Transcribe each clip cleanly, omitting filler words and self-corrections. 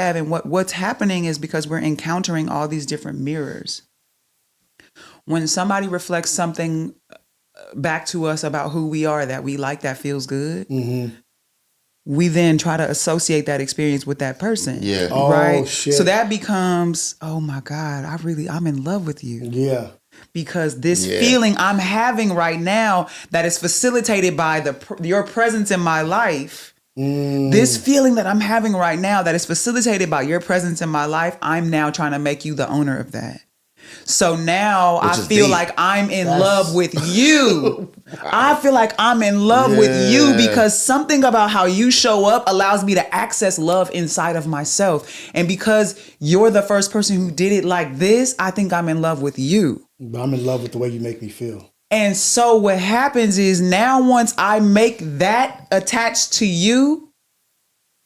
have. And what's happening is because we're encountering all these different mirrors. When somebody reflects something back to us about who we are that we like, that feels good, we then try to associate that experience with that person. Yeah. Right? Oh, shit. So that becomes, oh my God, I'm in love with you. Yeah. Because this feeling I'm having right now that is facilitated by your presence in my life, this feeling that I'm having right now that is facilitated by your presence in my life, I'm now trying to make you the owner of that. So now I feel like I'm in love with you. I feel like I'm in love with you because something about how you show up allows me to access love inside of myself. And because you're the first person who did it like this, I think I'm in love with you. But I'm in love with the way you make me feel. And so what happens is now once I make that attached to you,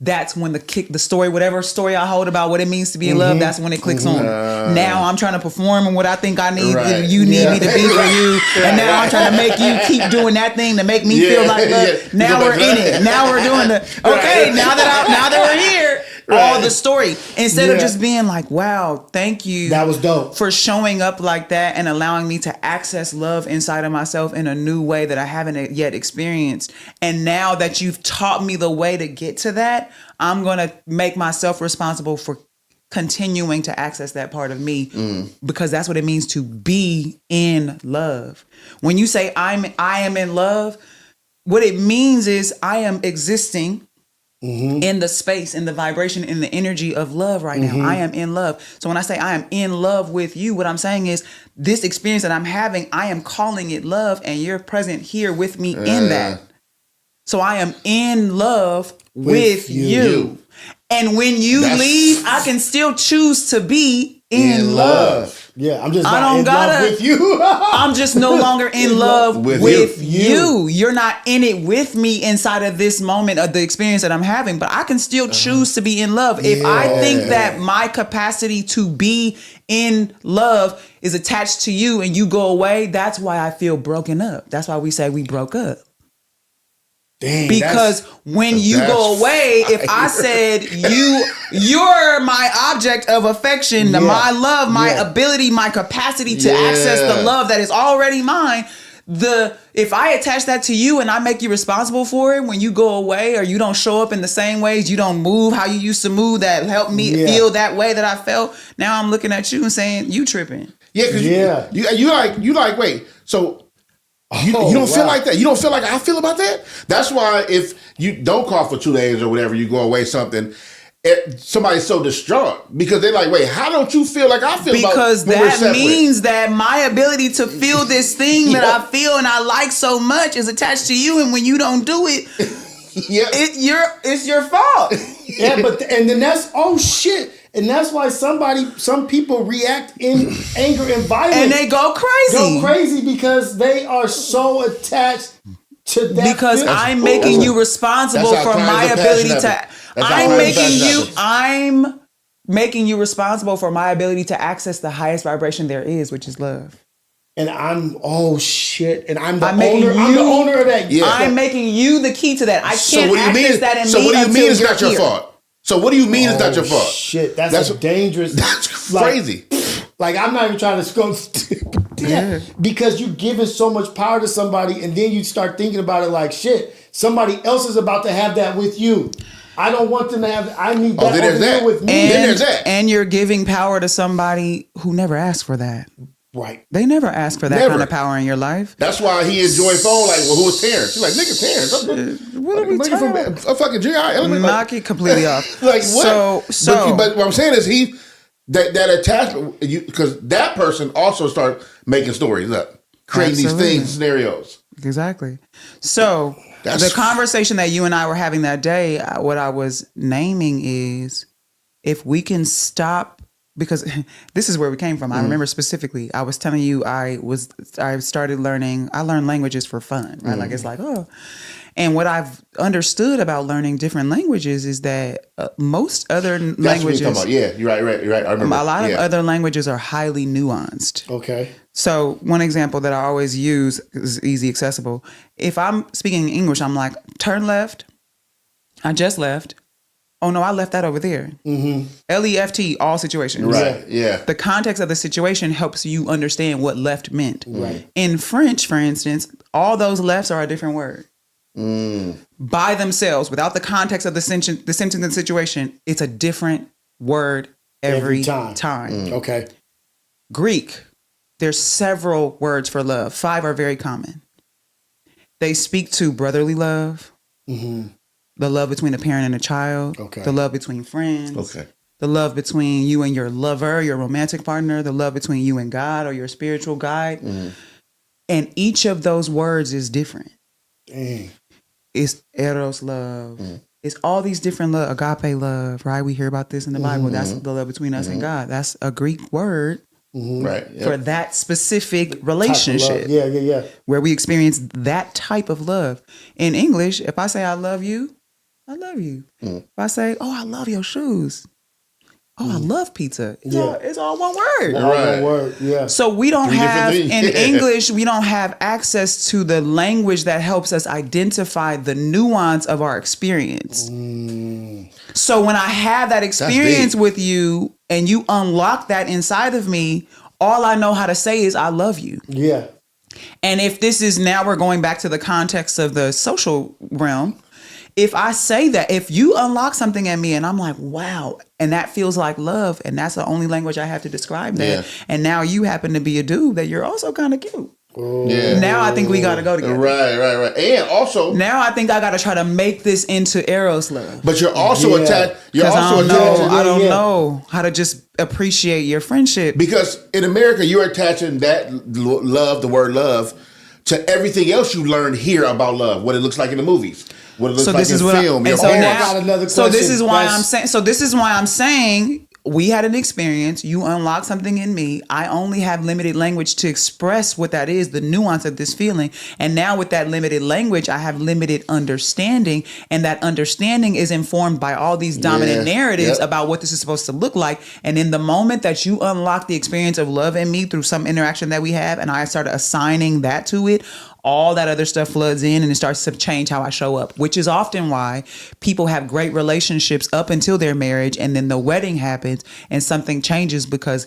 that's when the story, whatever story I hold about what it means to be in love, that's when it clicks on. Now I'm trying to perform what I think I need, you need me to be for you. And now I'm trying to make you keep doing that thing to make me feel like love. Now we're in it. Now we're doing now that we're here, all the story. Instead of just being like, wow, thank you. That was dope. For showing up like that and allowing me to access love inside of myself in a new way that I haven't yet experienced. And now that you've taught me the way to get to that, I'm going to make myself responsible for continuing to access that part of me because that's what it means to be in love. When you say I am in love, what it means is I am existing in the space, in the vibration, in the energy of love right now. I am in love. So when I say I am in love with you, what I'm saying is this experience that I'm having, I am calling it love and you're present here with me in that. So I am in love with you. And when you leave, I can still choose to be in love. Yeah, I'm just not in love with you. I'm just no longer in love with you. You're not in it with me inside of this moment of the experience that I'm having, but I can still choose to be in love. If I think that my capacity to be in love is attached to you and you go away, that's why I feel broken up. That's why we say we broke up. Dang, because when you go away, if I said you're my object of affection, my love, my ability, my capacity to access the love that is already mine, if I attach that to you and I make you responsible for it when you go away or you don't show up in the same ways, you don't move how you used to move that helped me feel that way that I felt. Now I'm looking at you and saying you tripping. Yeah, because you like wait, so you don't feel like that. You don't feel like I feel about that. That's why if you don't call for 2 days or whatever, you go away something. Somebody's so distraught because they're like, wait, how don't you feel like I feel? Because that means that my ability to feel this thing that I feel and I like so much is attached to you, and when you don't do it, it's your fault. And then that's shit. And that's why some people react in anger and violence. And they go crazy. Because they are so attached to that. Because I'm making you responsible for my ability to... I'm making you responsible for my ability to access the highest vibration there is, which is love. And I'm and I'm the owner of that. Yeah. I'm making you the key to that. I can't access that in me. So what do you mean it's not your fault? So what do you mean it's not your fault? Shit, that's dangerous. That's crazy. Like I'm not even trying to go. Because you're giving so much power to somebody, and then you start thinking about it like shit. Somebody else is about to have that with you. I don't want them to have. I need that over there with me. And then there's that. And you're giving power to somebody who never asked for that. Right. They never asked for that kind of power in your life. That's why he enjoyed phone like, well, who was Terrence? He's like, nigga, Terrence. What are we talking about? A fucking GI. Knock it completely off. Like what? So but what I'm saying is that attachment, because that person also started making stories up, creating these things, scenarios. Exactly. So the conversation that you and I were having that day, what I was naming is if we can stop. Because this is where we came from. I remember specifically, I was telling you I learned languages for fun, right? Like, it's like, and what I've understood about learning different languages is that most other languages. That's what you're talking about. Yeah, you're right. I remember. A lot of other languages are highly nuanced. Okay. So one example that I always use is easy accessible. If I'm speaking English, I'm like, turn left. I just left. oh no, I left that over there. LEFT, all situations. Right. Yeah. The context of the situation helps you understand what left meant. Right. In French, for instance, all those lefts are a different word. By themselves, without the context of the sentence and situation, it's a different word every time. Okay. Greek, there's several words for love. 5 are very common. They speak to brotherly love, the love between a parent and a child, the love between friends, the love between you and your lover, your romantic partner, the love between you and God or your spiritual guide. And each of those words is different. Dang. It's eros love. It's all these different love, agape love, right? We hear about this in the Bible. That's the love between us and God. That's a Greek word Right. for that specific relationship. Yeah. Where we experience that type of love. In English, if I say I love you, I love you. If I say, oh, I love your shoes. Oh, I love pizza. It's all one word. Right. One word. Yeah. So we don't 3 different have, things. in English, we don't have access to the language that helps us identify the nuance of our experience. So when I have that experience with you and you unlock that inside of me, all I know how to say is I love you. Yeah. And if this is now we're going back to the context of the social realm, if I say that, if you unlock something in me and I'm like, wow, and that feels like love, and that's the only language I have to describe that, and now you happen to be a dude that you're also kind of cute. Yeah. Now I think we got to go together. Right. And also, Now I think I got to try to make this into eros love. but you're also attached. You're Because also I attached don't know how to just appreciate your friendship. because in America you're attaching that love, the word love, to everything else you learned here about love. What it looks like in the movies. What it looks like in film. and so I now, got another so this question. is why I'm saying. So this is why I'm saying we had an experience. You unlocked something in me. I only have limited language to express what that is, the nuance of this feeling. And now with that limited language, I have limited understanding, and that understanding is informed by all these dominant narratives about what this is supposed to look like. And in the moment that you unlock the experience of love in me through some interaction that we have, and I started assigning that to it, all that other stuff floods in and it starts to change how I show up, which is often why people have great relationships up until their marriage, and then the wedding happens and something changes because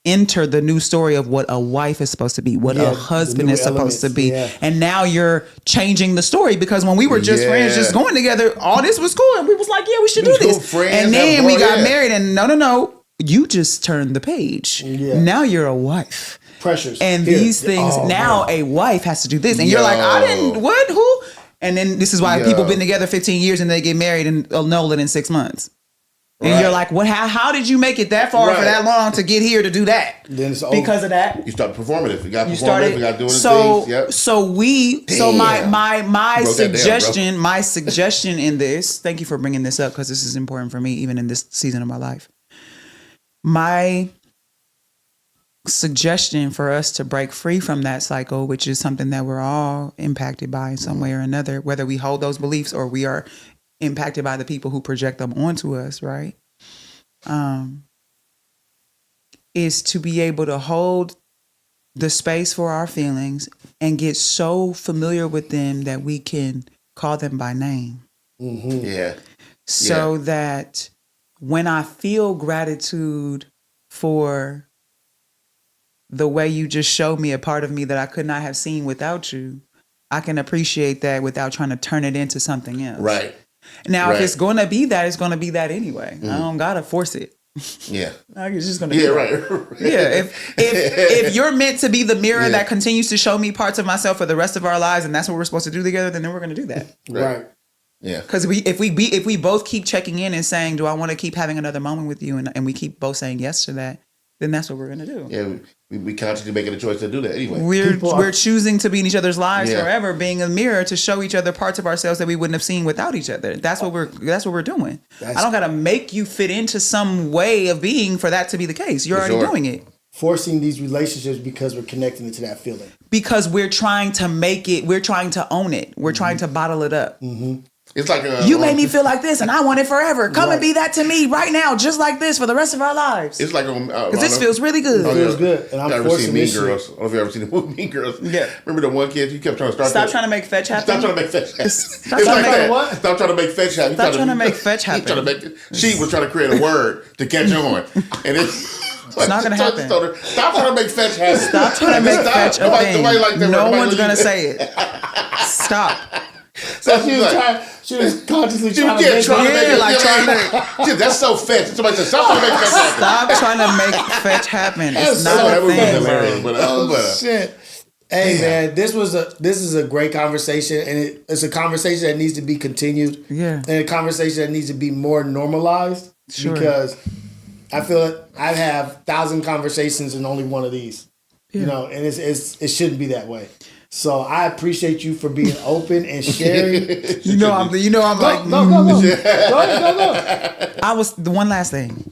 enter the new story of what a wife is supposed to be, what a husband is supposed to be. And now you're changing the story because when we were just friends, just going together, all this was cool. And we was like, yeah, we should do this. And then we got married and no, you just turned the page. Now you're a wife. Pressures. And these things, now a wife has to do this. And you're like, I didn't, what, who? And then this is why people been together 15 years and they get married and annul it in 6 months. And you're like, what? How did you make it that far for that long to get here to do that? Then it's because of that. You start performative. You got performative. You got doing so, things. Yep. So my suggestion, down, my suggestion in this. Thank you for bringing this up because this is important for me, even in this season of my life. My suggestion for us to break free from that cycle, which is something that we're all impacted by in some way or another, whether we hold those beliefs or we are impacted by the people who project them onto us, right? Is to be able to hold the space for our feelings and get so familiar with them that we can call them by name. So that when I feel gratitude for the way you just showed me a part of me that I could not have seen without you, I can appreciate that without trying to turn it into something else. Right. Now, if it's going to be that, it's going to be that anyway. I don't got to force it. Yeah. It's just going to be right. Yeah. If you're meant to be the mirror that continues to show me parts of myself for the rest of our lives, and that's what we're supposed to do together, then we're going to do that. Right. Yeah. Because if we both keep checking in and saying, do I want to keep having another moment with you? And we keep both saying yes to that, then that's what we're going to do. Yeah. We constantly making a choice to do that anyway. We're choosing to be in each other's lives forever, being a mirror to show each other parts of ourselves that we wouldn't have seen without each other. That's what we're doing. I don't got to make you fit into some way of being for that to be the case. You're already doing it. Forcing these relationships because we're connecting into that feeling. Because we're trying to make it, we're trying to own it. We're trying to bottle it up. It's like you made me feel like this, and I want it forever. Come and be that to me right now, just like this, for the rest of our lives. It's like because this feels really good. It feels good, and I'm forcing Mean this Girls. shit. I don't know if you ever seen the movie Mean Girls. Yeah. Remember the one kid? You kept trying to start. Stop trying to make fetch happen. Stop trying to make fetch happen. Stop trying to make what? Stop trying to make fetch happen. Stop trying to make fetch happen. She was trying to create a word to catch on, and it's not gonna happen. Stop trying to make fetch happen. Stop trying to make fetch a thing. Nobody like that. No one's gonna say it. Stop. So she was consciously trying to make it. That's so fetch. Somebody said, stop trying to make fetch happen. Stop trying to make fetch happen. It's That's not so a thing. Oh shit. Hey man, this is a great conversation, and it's a conversation that needs to be continued. Yeah. And a conversation that needs to be more normalized. Sure. Because I feel like I have 1,000 conversations in only one of these. Yeah. You know, and it shouldn't be that way. So I appreciate you for being open and sharing. I'm like, Go. I was the one last thing.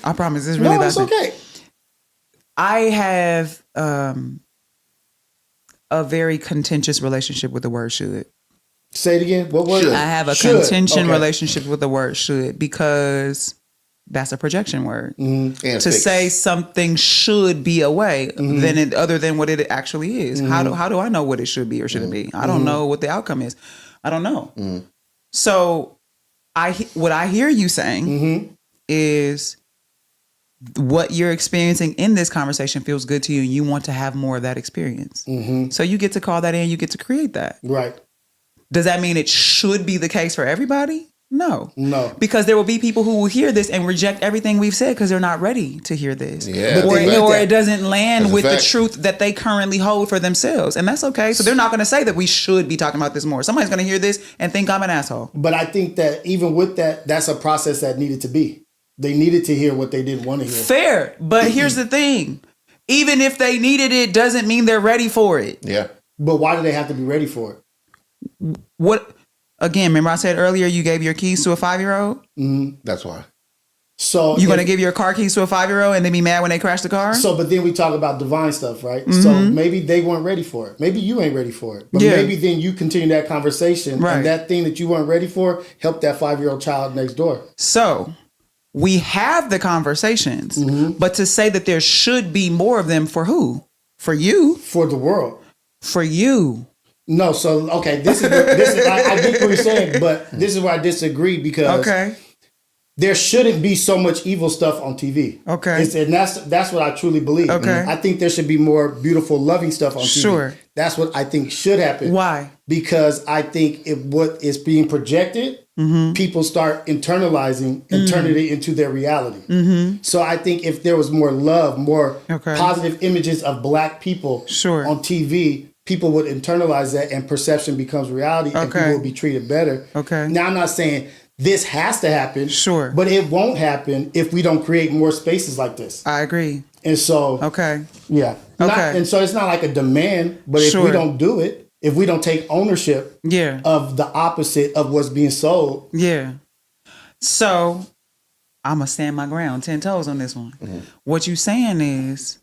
I promise this is really last it's thing. okay. I have a very contentious relationship with the word should. Say it again. What word? I have a contentious relationship with the word should because that's a projection word. Mm-hmm. To say something should be a way other than what it actually is. Mm-hmm. How do I know what it should be or shouldn't be? I don't know what the outcome is. I don't know. So what I hear you saying is what you're experiencing in this conversation feels good to you and you want to have more of that experience. So you get to call that in, you get to create that. Right. Does that mean it should be the case for everybody? No. Because there will be people who will hear this and reject everything we've said because they're not ready to hear this. Yeah. Or it doesn't land with the truth that they currently hold for themselves. And that's okay. So they're not going to say that we should be talking about this more. Somebody's going to hear this and think I'm an asshole. But I think that even with that, that's a process that needed to be. They needed to hear what they didn't want to hear. Fair. But here's the thing. Even if they needed it, doesn't mean they're ready for it. Yeah. But why do they have to be ready for it? What? Again, remember I said earlier you gave your keys to a 5-year-old? That's why. So you're going to give your car keys to a 5-year-old and they be mad when they crash the car? So, but then we talk about divine stuff, right? So maybe they weren't ready for it. Maybe you ain't ready for it. But maybe then you continue that conversation and that thing that you weren't ready for helped that 5-year-old child next door. So we have the conversations, but to say that there should be more of them for who? For you? For the world. For you. No, so okay, this is I get what you're saying, but this is where I disagree because there shouldn't be so much evil stuff on TV. Okay. And that's what I truly believe. Okay. I think there should be more beautiful, loving stuff on TV. Sure. That's what I think should happen. Why? Because I think if what is being projected, people start internalizing and turning it into their reality. So I think if there was more love, more positive images of Black people on TV, people would internalize that and perception becomes reality and people will be treated better. Now, I'm not saying this has to happen. But it won't happen if we don't create more spaces like this. I agree. And so, yeah. And so it's not like a demand, but if we don't do it, if we don't take ownership of the opposite of what's being sold. So I'm going to stand my ground 10 toes on this one. What you're saying is,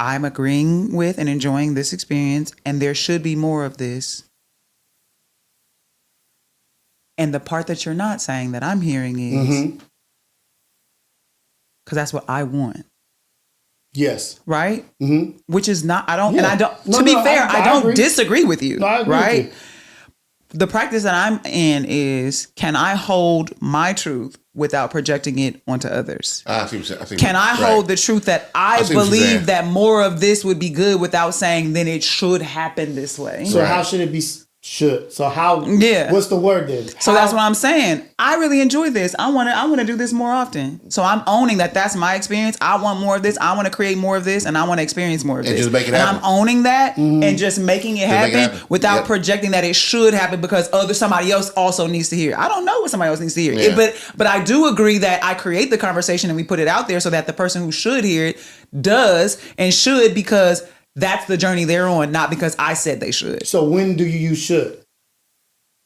I'm agreeing with and enjoying this experience, and there should be more of this. And the part that you're not saying that I'm hearing is, because that's what I want. Yes. Right? Which is not, I don't, to be fair, I don't disagree with you. No, I agree right? with you. The practice that I'm in is, can I hold my truth without projecting it onto others? Can I hold the truth that I believe that more of this would be good without saying then it should happen this way? So how should it be? Should. So how? What's the word then? So that's what I'm saying. I really enjoy this. I want to do this more often. So I'm owning that that's my experience. I want more of this. I want to create more of this, and I want to experience more of this. Just make it happen. And I'm owning that and just making it happen without projecting that it should happen because somebody else also needs to hear. I don't know what somebody else needs to hear. But I do agree that I create the conversation and we put it out there so that the person who should hear it does and should, because that's the journey they're on, not because I said they should. So when do you use should?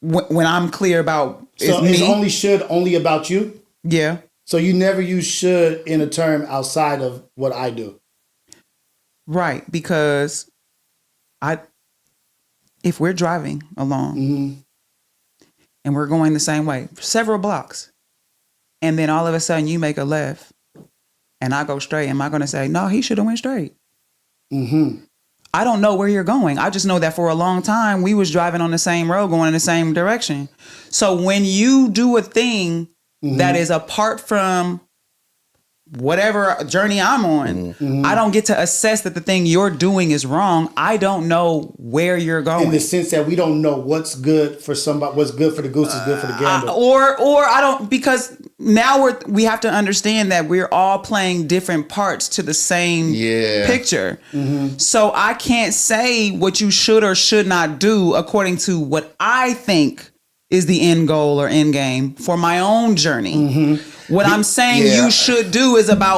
When I'm clear about is only should only about you? Yeah. So you never use should in a term outside of what I do. Right, because if we're driving along and we're going the same way, several blocks. And then all of a sudden you make a left and I go straight. Am I going to say, no, he should have went straight? I don't know where you're going. I just know that for a long time, we was driving on the same road, going in the same direction. So when you do a thing that is apart from whatever journey I'm on, I don't get to assess that the thing you're doing is wrong. I don't know where you're going. In the sense that we don't know what's good for somebody, what's good for the goose is good for the gander. Or I don't, because now we have to understand that we're all playing different parts to the same picture. So I can't say what you should or should not do according to what I think is the end goal or end game for my own journey. What I'm saying you should do is about